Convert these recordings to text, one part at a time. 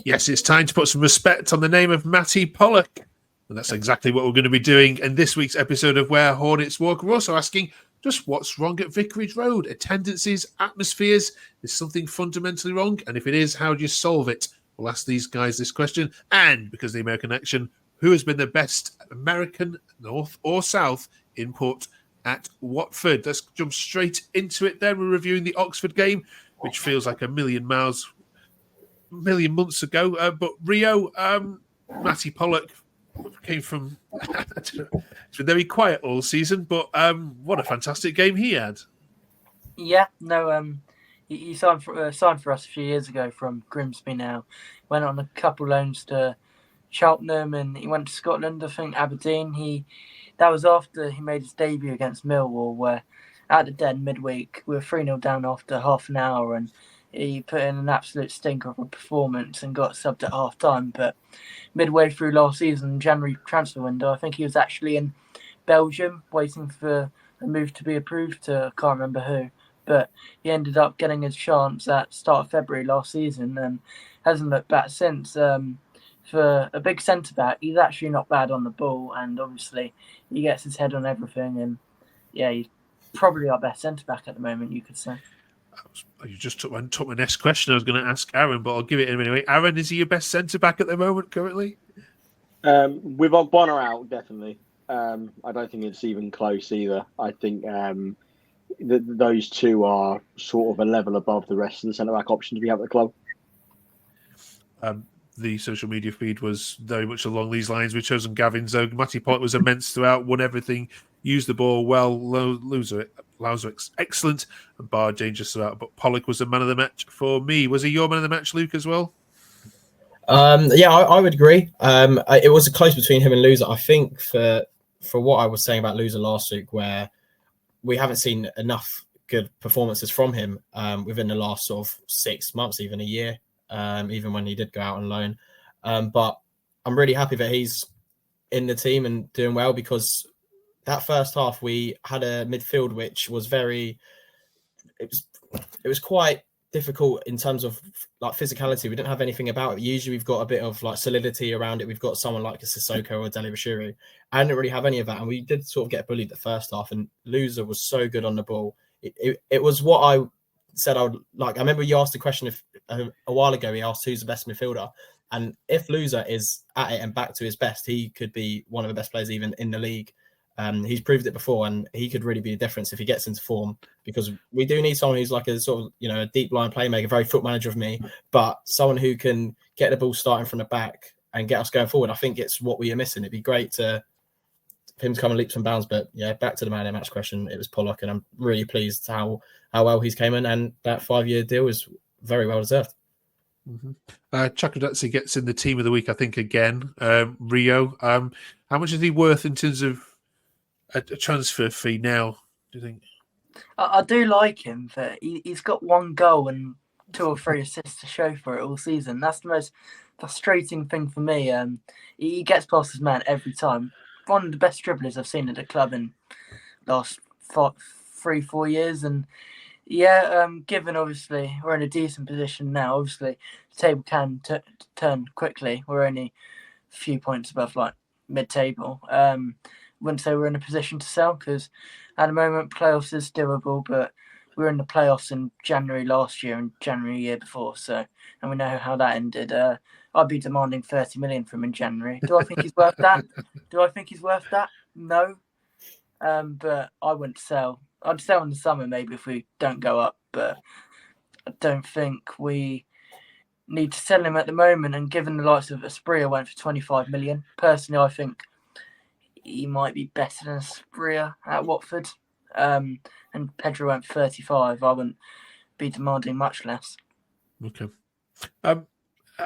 Yes, it's time to put some respect on the name of Mattie Pollock. And that's exactly what we're going to be doing in this week's episode of Where Hornets Walk. We're also asking just what's wrong at Vicarage Road? Attendances, atmospheres, is something fundamentally wrong? And if it is, how do you solve it? We'll ask these guys this question. And because of the American action, who has been the best American, North or South, input at Watford? Let's jump straight into it then. We're reviewing the Oxford game, which feels like a million months ago. But Rio, Mattie Pollock came from... it's been very quiet all season, but what a fantastic game he had. Yeah, no, he signed for us a few years ago from Grimsby now. Went on a couple loans to Cheltenham and he went to Scotland, I think Aberdeen. That was after he made his debut against Millwall, where at the Den midweek we were 3-0 down after half an hour and he put in an absolute stinker of a performance and got subbed at half time. But midway through last season, January transfer window, I think he was actually in Belgium waiting for a move to be approved to, I can't remember who. But he ended up getting his chance at start of February last season and hasn't looked back since. For a big centre-back, he's actually not bad on the ball and obviously he gets his head on everything and yeah, he's probably our best centre-back at the moment, you could say. You just took my next question. I was going to ask Aaron, but I'll give it to him anyway. Aaron, is he your best centre-back at the moment currently? With Ogbonna out, definitely. I don't think it's even close either. I think those two are sort of a level above the rest of the centre-back options we have at the club. The social media feed was very much along these lines. We've chosen Gavin Zog. Mattie Pollock was immense throughout, won everything, used the ball well, Louser excellent, and bar dangerous throughout. But Pollock was the man of the match for me. Was he your man of the match, Luke, as well? Yeah, I would agree. It was a close between him and Loser. I think for what I was saying about Loser last week, where we haven't seen enough good performances from him within the last sort of 6 months, even a year. Even when he did go out on loan. But I'm really happy that he's in the team and doing well because that first half we had a midfield which was it was quite difficult in terms of like physicality. We didn't have anything about it. Usually we've got a bit of like solidity around it. We've got someone like a Sissoko or a Dele Bashiru. I didn't really have any of that. And we did sort of get bullied the first half and Loser was so good on the ball. It was what I said I would like. I remember you asked the question a while ago. He asked who's the best midfielder, and if Loser is at it and back to his best, he could be one of the best players even in the league. He's proved it before, and he could really be the difference if he gets into form. Because we do need someone who's like a sort of a deep line playmaker, very foot manager of me, but someone who can get the ball starting from the back and get us going forward. I think it's what we are missing. It'd be great for him to come in leaps and bounds. But yeah, back to the man of the match question. It was Pollock, and I'm really pleased how well he's came in, and that 5-year deal is very well deserved. Chakradze gets in the team of the week, I think, again. Rio, how much is he worth in terms of a transfer fee now, do you think? I do like him, but he's got 1 goal and 2 or 3 assists to show for it all season. That's the most frustrating thing for me. He gets past his man every time. One of the best dribblers I've seen at the club in the last 3-4 years. And yeah, given obviously we're in a decent position now, obviously the table can turn quickly. We're only a few points above like mid-table. Wouldn't say we're in a position to sell because at the moment playoffs is doable, but we were in the playoffs in January last year and January year before, so and we know how that ended. I'd be demanding 30 million from him in January. Do I think he's worth that? No. But I wouldn't sell. I'd sell in the summer maybe if we don't go up, but I don't think we need to sell him at the moment. And given the likes of Asprilla went for 25 million, personally I think he might be better than Asprilla at Watford. And Pedro went for 35. I wouldn't be demanding much less. Okay.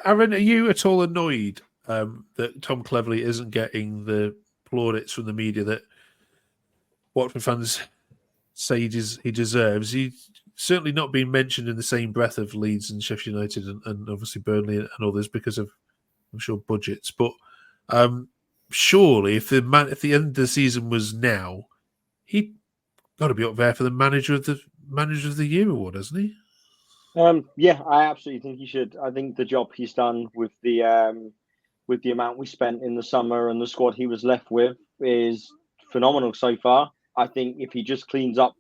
Aaron, are you at all annoyed that Tom Cleverley isn't getting the plaudits from the media that Watford fans say he deserves? He's certainly not been mentioned in the same breath of Leeds and Sheffield United and obviously Burnley and others because of, I'm sure, budgets. But surely if the end of the season was now, he'd got to be up there for the manager of the year award, hasn't he? Yeah, I absolutely think he should. I think the job he's done with the amount we spent in the summer and the squad he was left with is phenomenal so far. I think if he just cleans up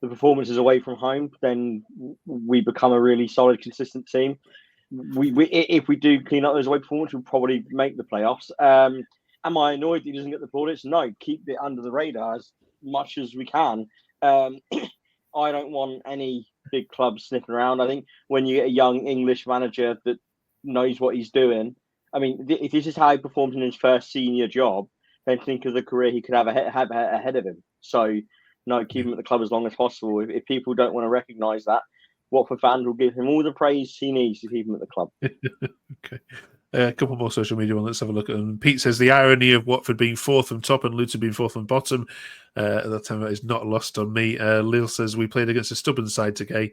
the performances away from home, then we become a really solid, consistent team. If we do clean up those away performances, we'll probably make the playoffs. Am I annoyed that he doesn't get the plaudits? No, keep it under the radar as much as we can. I don't want any big clubs sniffing around. I think when you get a young English manager that knows what he's doing, I mean, if this is how he performed in his first senior job, then think of the career he could have ahead of him. So, no, keep him at the club as long as possible. If people don't want to recognise that, Watford fans will give him all the praise he needs to keep him at the club. Okay. A couple more social media ones. Let's have a look at them. Pete says the irony of Watford being fourth from top and Luton being fourth from bottom. At that time, that is not lost on me. Lil says we played against a stubborn side today,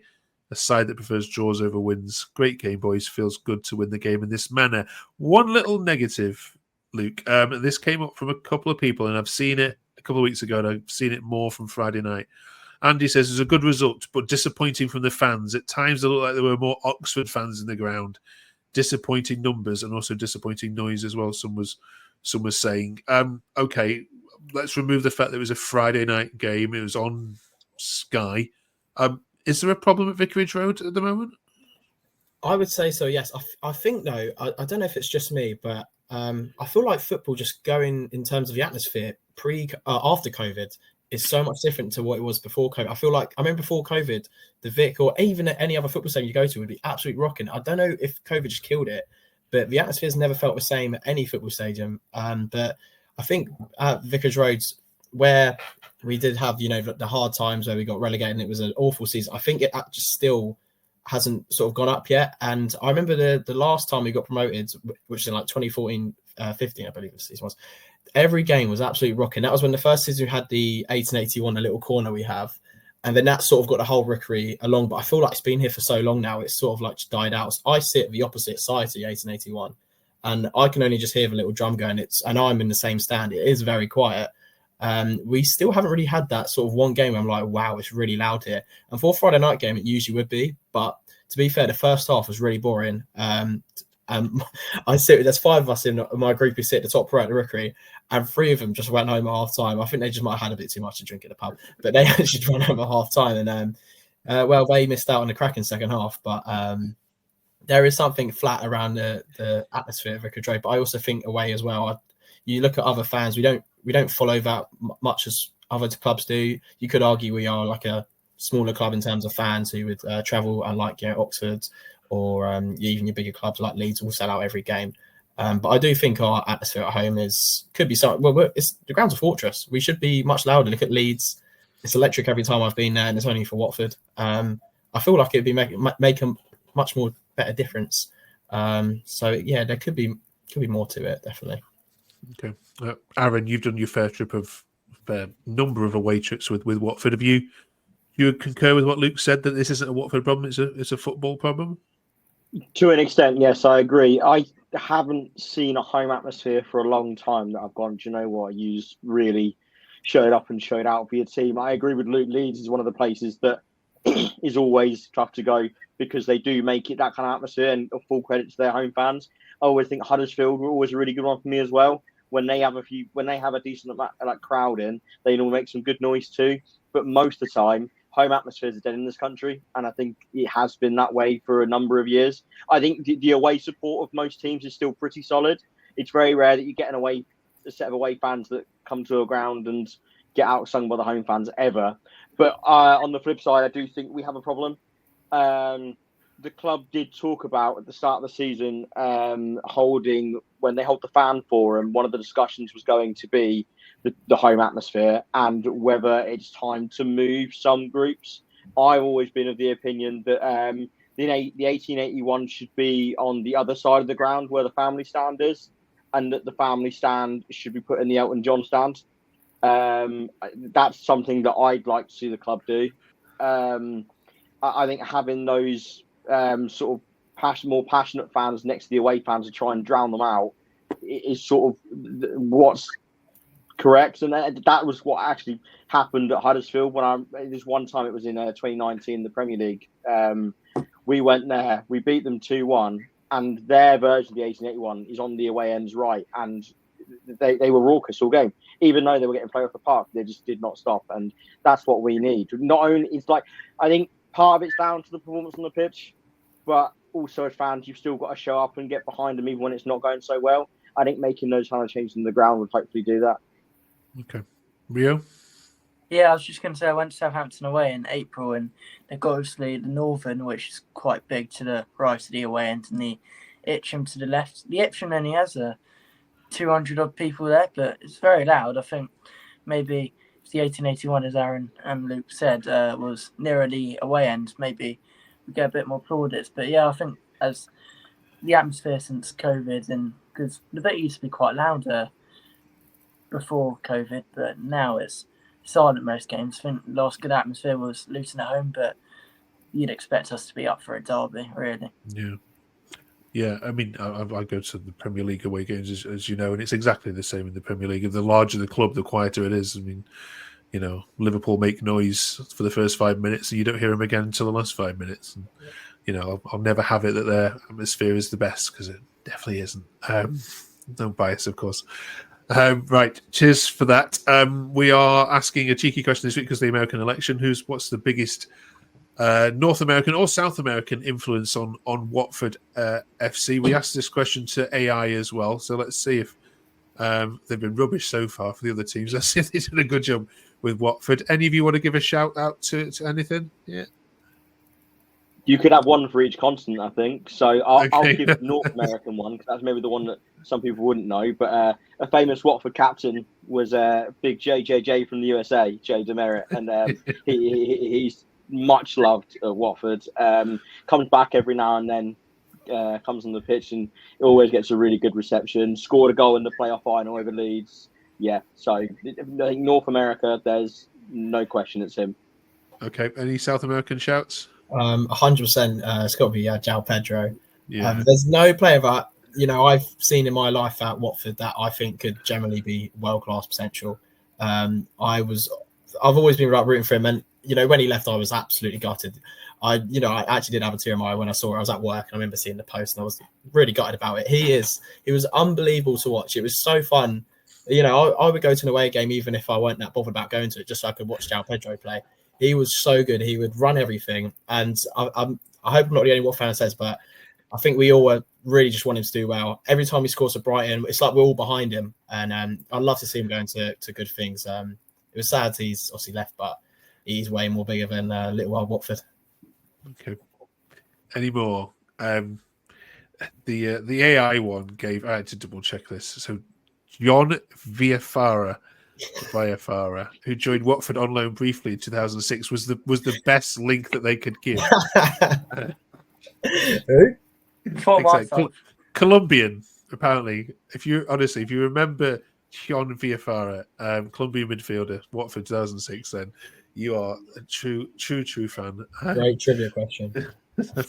a side that prefers draws over wins. Great game, boys. Feels good to win the game in this manner. One little negative, Luke. This came up from a couple of people, and I've seen it a couple of weeks ago, and I've seen it more from Friday night. Andy says it was a good result, but disappointing from the fans. At times, it looked like there were more Oxford fans in the ground. Disappointing numbers and also disappointing noise as well. Some was saying, okay, let's remove the fact that it was a Friday night game. It was on Sky. Is there a problem at Vicarage Road at the moment? I would say so, yes. I think, though, I don't know if it's just me, but I feel like football just going in terms of the atmosphere after COVID is so much different to what it was before COVID. I feel like, I remember before COVID, the Vic or even any other football stadium you go to would be absolutely rocking. I don't know if COVID just killed it, but the atmosphere's never felt the same at any football stadium. But I think at Vicarage Road, where we did have, the hard times where we got relegated and it was an awful season, I think it just still hasn't sort of gone up yet. And I remember the last time we got promoted, which is in like 2014, 15, I believe the season was, every game was absolutely rocking. That was when the first season we had the 1881, the little corner we have. And then that sort of got the whole rookery along. But I feel like it's been here for so long now, it's sort of like just died out. So I sit the opposite side to the 1881. And I can only just hear the little drum going. And I'm in the same stand. It is very quiet. We still haven't really had that sort of one game where I'm like, wow, it's really loud here. And for a Friday night game, it usually would be. But to be fair, the first half was really boring. There's 5 of us in my group who sit at the top right of the rookery, and 3 of them just went home at half time. I think they just might have had a bit too much to drink at the pub, but they actually ran home at half time. And they missed out on the cracking second half. But there is something flat around the atmosphere of Vicarage Road. But I also think away as well. You look at other fans, we don't follow that much as other clubs do. You could argue we are like a smaller club in terms of fans who would travel, unlike Oxford or even your bigger clubs like Leeds will sell out every game. But I do think our atmosphere at home could be something. Well, the ground's a fortress. We should be much louder. Look at Leeds; it's electric every time I've been there, and it's only for Watford. I feel like it'd be make a much more better difference. So yeah, there could be more to it, definitely. Okay, Aaron, you've done your fair trip of a number of away trips with Watford. Have you? Do you concur with what Luke said that this isn't a Watford problem? It's a football problem. To an extent, yes, I agree. I haven't seen a home atmosphere for a long time that I've gone, do you know what? You really showed up and showed out for your team. I agree with Luke. Leeds is one of the places that is always tough to go because they do make it that kind of atmosphere, and full credit to their home fans. I always think Huddersfield were always a really good one for me as well. When they have a decent crowd in, they normally make some good noise too. But most of the time, home atmospheres are dead in this country, and I think it has been that way for a number of years. I think the away support of most teams is still pretty solid. It's very rare that you get a set of away fans that come to a ground and get outsung by the home fans ever. But on the flip side, I do think we have a problem. The club did talk about at the start of the season when they hold the fan forum, one of the discussions was going to be the home atmosphere and whether it's time to move some groups. I've always been of the opinion that the 1881 should be on the other side of the ground where the family stand is, and that the family stand should be put in the Elton John stand. That's something that I'd like to see the club do. I think having those sort of more passionate fans next to the away fans to try and drown them out is sort of what's correct. And that was what actually happened at Huddersfield this one time. It was in 2019, the Premier League, We went there, we beat them 2-1, and their version of the 1881 is on the away end's right, and they were raucous all game. Even though they were getting play off the park, they just did not stop, and that's what we need. Not only it's like I think part of it's down to the performance on the pitch, but also as fans, you've still got to show up and get behind them even when it's not going so well. I think making those kind of changes in the ground would hopefully do that. Okay, Rio. Yeah, I was just going to say I went to Southampton away in April, and they've got obviously the Northern, which is quite big to the right of the away end, and the Itcham to the left. The Itcham only has 200 odd people there, but it's very loud. I think maybe if the 1881, as Aaron and Luke said, was nearer the away end, maybe we get a bit more plaudits. But yeah, I think as the atmosphere since COVID, and because the bit used to be quite loud before COVID, but now it's silent most games. I think the last good atmosphere was Luton at home, but you'd expect us to be up for a derby, really. Yeah. I mean, I go to the Premier League away games, as you know, and it's exactly the same in the Premier League. The larger the club, the quieter it is. I mean, you know, Liverpool make noise for the first 5 minutes, and you don't hear them again until the last 5 minutes. And, you know, I'll never have it that their atmosphere is the best, because it definitely isn't. No bias, of course. Right, cheers for that. We are asking a cheeky question this week because of the American election. What's the biggest North American or South American influence on Watford FC? We asked this question to AI as well, so let's see if they've been rubbish so far for the other teams. Let's see if they did a good job with Watford. Any of you want to give a shout out to anything? Yeah. You could have one for each continent, I think. So I'll Okay. give the North American one, because that's maybe the one that some people wouldn't know. But a famous Watford captain was big JJJ from the USA, Jay DeMerit, and he's much loved at Watford. Comes back every now and then, comes on the pitch, and always gets a really good reception. Scored a goal in the playoff final over Leeds. Yeah, so I think North America, there's no question it's him. Okay. Any South American shouts? 100%. It's got to be João Pedro. Yeah. There's no player that I've seen in my life at Watford that I think could generally be world class potential. I've always been rooting for him, and when he left, I was absolutely gutted. I actually did have a tear in my eye when I saw it. I was at work and I remember seeing the post, and I was really gutted about it. He was unbelievable to watch. It was so fun. I would go to an away game even if I weren't that bothered about going to it, just so I could watch João Pedro play. He was so good. He would run everything. And I hope I'm not the only Watford fan that says, but I think we all were really just want him to do well. Every time he scores for Brighton, it's like we're all behind him. And I'd love to see him going to good things. It was sad he's obviously left, but he's way more bigger than little old Watford. Okay. Any more? The AI one gave. I had to double check this. So, John Villafara, who joined Watford on loan briefly in 2006, was the best link that they could give. Who? For myself. Colombian, apparently. If you remember John Villafara, Colombian midfielder, Watford 2006, then you are a true fan. Great trivia question.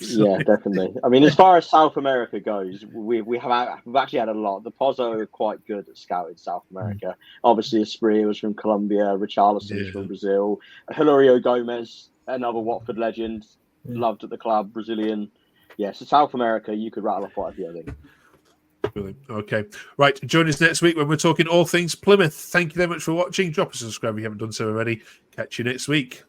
Yeah, definitely. I mean, as far as South America goes, we've actually had a lot. The Pozzo are quite good at scouting South America. Obviously, Esprit was from Colombia, Richarlison was from Brazil, Hilario Gomez, another Watford legend, loved at the club, Brazilian. Yeah, so South America, you could rattle off quite a few, I think. Brilliant. Okay. Right. Join us next week when we're talking all things Plymouth. Thank you very much for watching. Drop us a subscribe if you haven't done so already. Catch you next week.